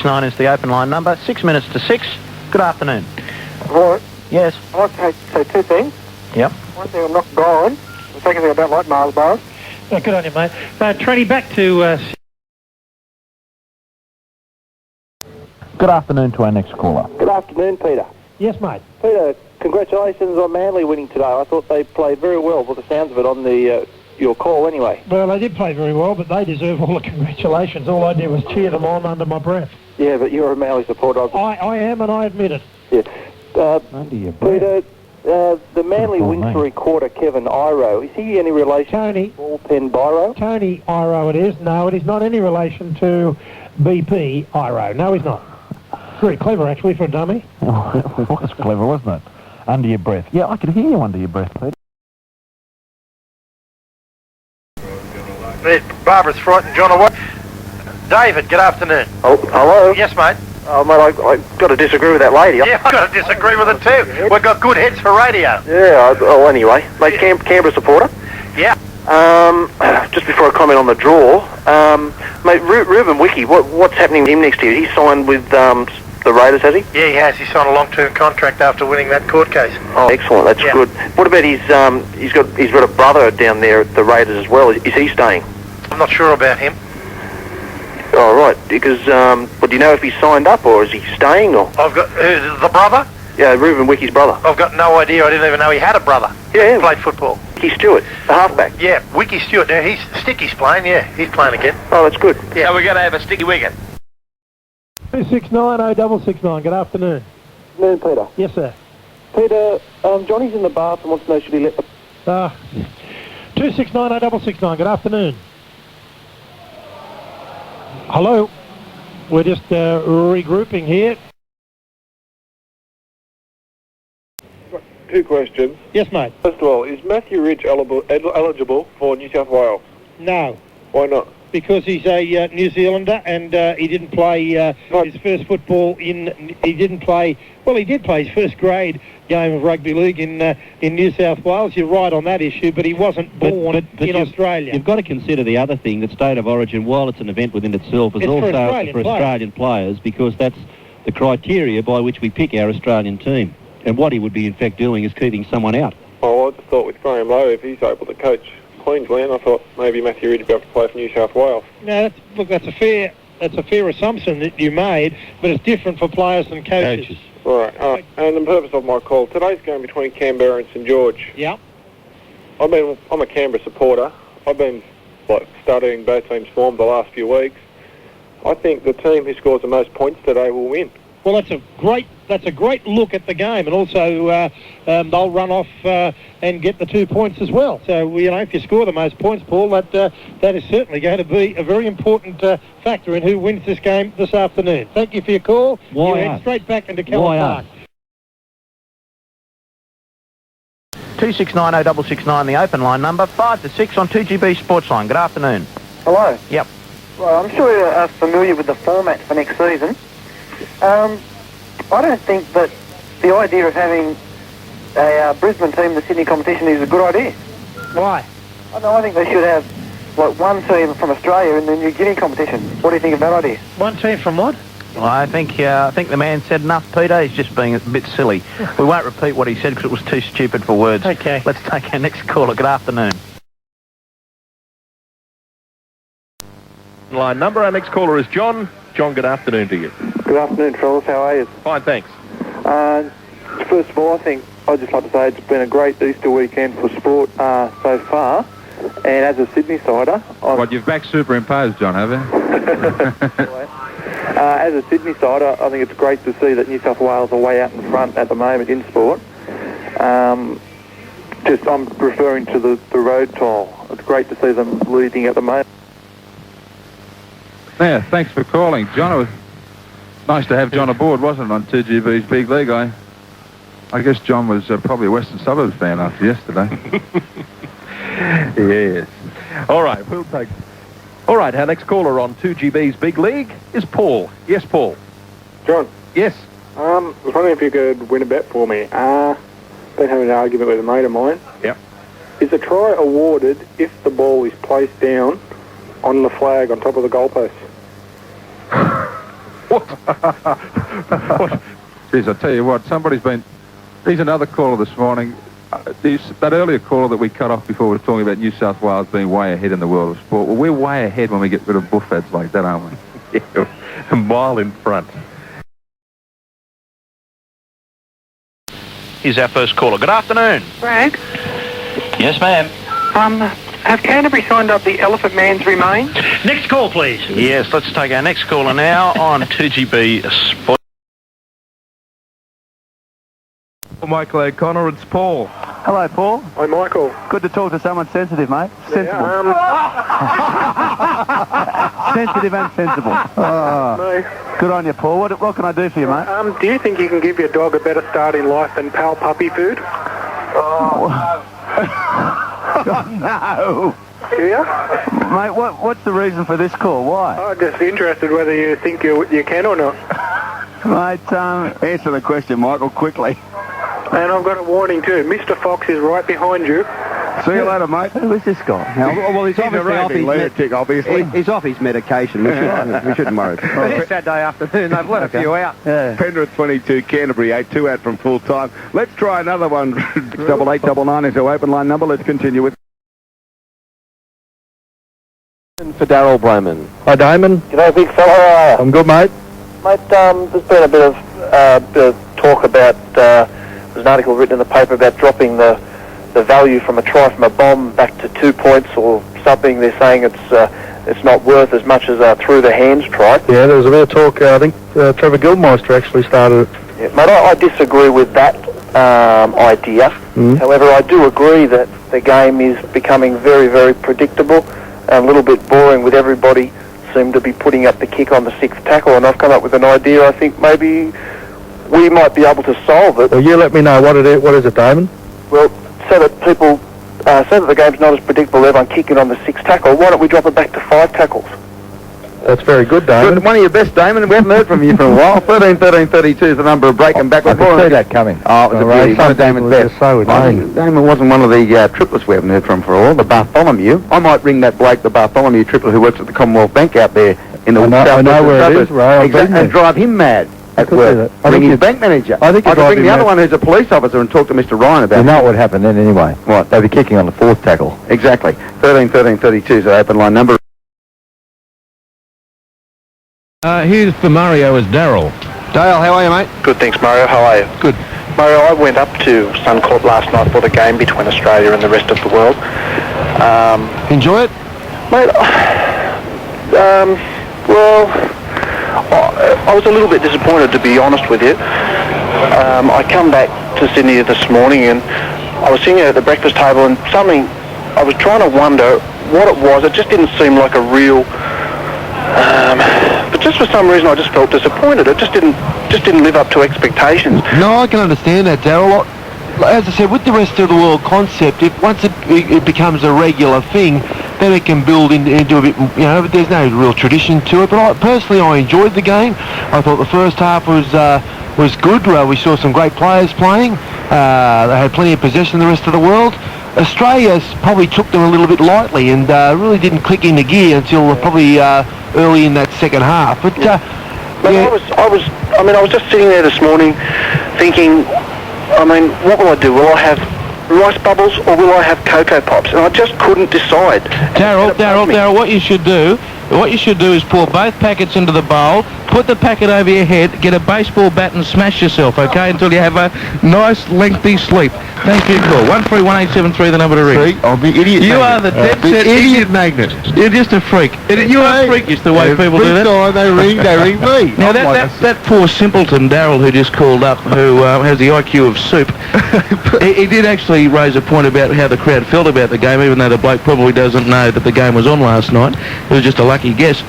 269 is the open line number. 6 minutes to 6. Good afternoon. Right. Yes. I'd like to say two things. Yep. One thing, I'm not gone. The second thing, I don't like Mars bars. Oh, good on you, mate. Trenny, back to... Good afternoon to our next caller. Good afternoon, Peter. Yes, mate. Peter, congratulations on Manly winning today. I thought they played very well, by the sounds of it, on the your call anyway. Well, they did play very well, but they deserve all the congratulations. All I did was cheer them on under my breath. Yeah, but you're a Manly supporter. I am, and I admit it. Yeah. Under your breath. Peter, the Manly wins recorder, Kevin Iro, is he any relation Tony. to Ballpen Biro? Tony Iro it is. No, it is not any relation to BP Iro. No, he's not. Very clever, actually, for a dummy. Oh, it was clever, wasn't it? Under your breath. Yeah, I could hear you under your breath, Peter. Barbara's frightened, John, or what? David, good afternoon. Oh, hello? Yes, mate. Oh, mate, I've got to disagree with that lady. Yeah, I've got to disagree with it too. We've got good heads for radio. Yeah, anyway. Mate, Canberra supporter? Yeah. Just before I comment on the draw, mate, Ruben Wiki, what's happening to him next year? He's signed with the Raiders, has he? Yeah, he has. He signed a long-term contract after winning that court case. Oh, excellent. That's good. What about his? He's got a brother down there at the Raiders as well. Is he staying? I'm not sure about him. Oh, right. Because, but do you know if he's signed up or is he staying or? I've got the brother. Yeah, Ruben Wiki's brother. I've got no idea. I didn't even know he had a brother. Yeah. Played football. Wiki Stewart, the halfback. Yeah, Wiki Stewart. Now Sticky's playing. Yeah, he's playing again. Oh, that's good. Yeah, so we're going to have a Sticky Wicket. 269-0669. Good afternoon. Afternoon, Peter. Yes, sir. Peter, Johnny's in the bath and wants to know should he let the... 269-0669. Good afternoon. Hello. We're just regrouping here. Two questions. Yes, mate. First of all, is Matthew Ridge eligible for New South Wales? No. Why not? Because he's a New Zealander and he didn't play his first football he did play his first grade game of rugby league in New South Wales. You're right on that issue, but he wasn't born in Australia. You've got to consider the other thing, that state of origin, while it's an event within itself, is it's also for Australian players, because that's the criteria by which we pick our Australian team. And what he would be in fact doing is keeping someone out. Oh, I just thought with Graham Lowe, if he's able to coach Queensland, I thought maybe Matthew Ridge would be able to play for New South Wales. No, that's a fair assumption that you made, but it's different for players and coaches. Right. And the purpose of my call, today's game between Canberra and St George. Yeah. I'm a Canberra supporter. I've been studying both teams' form the last few weeks. I think the team who scores the most points today will win. Well, that's a great look at the game, and also they'll run off and get the 2 points as well. So if you score the most points, Paul, that is certainly going to be a very important factor in who wins this game this afternoon. Thank you for your call. You head straight back into Kellum Park. 269-0669, the open line number. 5 to 6 on 2GB Sportsline. Good afternoon. Hello. Yep. Well, I'm sure you're familiar with the format for next season. I don't think that the idea of having a Brisbane team in the Sydney competition is a good idea. Why? I think they should have one team from Australia in the New Guinea competition. What do you think of that idea? One team from what? Well, I think the man said enough, Peter. He's just being a bit silly. We won't repeat what he said because it was too stupid for words. Okay. Let's take our next caller. Good afternoon. Line number. Our next caller is John. John, good afternoon to you. Good afternoon, fellas. How are you? Fine, thanks. First of all, I think I'd just like to say it's been a great Easter weekend for sport so far. And as a Sydney sider... you've back superimposed, John, have you? As a Sydney sider, I think it's great to see that New South Wales are way out in front at the moment in sport. I'm referring to the road toll. It's great to see them leading at the moment. Yeah, thanks for calling, John. It was nice to have John aboard, wasn't it, on 2GB's Big League? I guess John was probably a Western Suburbs fan after yesterday. Yes. All right, All right, our next caller on 2GB's Big League is Paul. Yes, Paul. John. Yes. I was wondering if you could win a bet for me. Been having an argument with a mate of mine. Yep. Is a try awarded if the ball is placed down on the flag on top of the goalpost? Geez, I tell you what, he's another caller this morning. That earlier caller that we cut off before we were talking about New South Wales being way ahead in the world of sport. Well, we're way ahead when we get rid of buffets like that, aren't we? Yeah, a mile in front. Here's our first caller. Good afternoon. Bragg, Yes, ma'am. have Canterbury signed up the Elephant Man's remains? Next call, please. Yes, let's take our next caller now on 2GB Sport. Michael O'Connor, it's Paul. Hello, Paul. Hi, Michael. Good to talk to someone sensitive, mate. Sensible. Sensitive and sensible. No. Good on you, Paul. What can I do for you, mate? Do you think you can give your dog a better start in life than pal puppy food? No. Do you? Mate, what's the reason for this call? Why? I'm just interested whether you think you can or not. Mate, answer the question, Michael, quickly. And I've got a warning too. Mr. Fox is right behind you. See you later, mate. Who is this guy? Well, he's obviously off his obviously. He's off his medication. We shouldn't worry. It's Saturday afternoon. They've let a few out. Yeah. Penrith 22, Canterbury 8, 2 out from full time. Let's try another one. 8899 is our open line number. Let's continue with. For Daryl Bowman. Hi, Damon. G'day, big fella. I'm good, mate. Mate, there's been a bit of talk about, there's an article written in the paper about dropping the value from a try from a bomb back to 2 points or something. They're saying it's not worth as much as a through the hands try. Yeah, there was a bit of talk. I think Trevor Gilmeister actually started it. Yeah, mate, I disagree with that idea. However, I do agree that the game is becoming very, very predictable and a little bit boring with everybody seem to be putting up the kick on the sixth tackle, and I've come up with an idea I think maybe we might be able to solve it. Well, you let me know what is it, Damon? Well, so that people, so that the game's not as predictable, everyone kicking on the sixth tackle, why don't we drop it back to 5 tackles? That's very good, Damon. Good, one of your best, Damon. We haven't heard from you for a while. 13-13-32 is the number of breaking back. I could see that coming. Oh, it was a beauty. One of Damon's best. Damon wasn't one of the triplets we haven't heard from for a while, the Bartholomew. I might ring that bloke, the Bartholomew triplet who works at the Commonwealth Bank out there in the I know where it is, right? And drive him mad at work. Ring his bank manager. I could ring the other one who's a police officer and talk to Mr. Ryan about it. You know what would happen then anyway. What? They'd be kicking on the 4th tackle. Exactly. 13-13-32 is the open line number. Here's for Mario as Daryl. Dale, how are you, mate? Good, thanks, Mario. How are you? Good. Mario, I went up to Suncorp last night for the game between Australia and the rest of the world. Enjoy it? Mate, well, I was a little bit disappointed, to be honest with you. I come back to Sydney this morning and I was sitting at the breakfast table and something, I was trying to wonder what it was. It just didn't seem like a real... but just for some reason I just felt disappointed. It just didn't live up to expectations. No, I can understand that, Daryl. As I said, with the rest of the world concept, if once it becomes a regular thing, then it can build into a bit, but there's no real tradition to it. But personally, I enjoyed the game. I thought the first half was good. We saw some great players playing. They had plenty of possession, the rest of the world. Australia probably took them a little bit lightly and really didn't click into gear until probably early in that second half. But I was just sitting there this morning thinking, what will I do? Will I have rice bubbles or will I have Cocoa Pops? And I just couldn't decide. Daryl, what you should do is pour both packets into the bowl, put the packet over your head, get a baseball bat and smash yourself, okay, until you have a nice lengthy sleep. Thank you, call. 131873, the number to ring. I'll be idiot. You are the dead set idiot magnet. You're just a freak. You are freakish the way people do that. Every time they ring me. Now that poor simpleton Daryl who just called up, who has the IQ of soup, he did actually raise a point about how the crowd felt about the game, even though the bloke probably doesn't know that the game was on last night. It was just a lucky guess.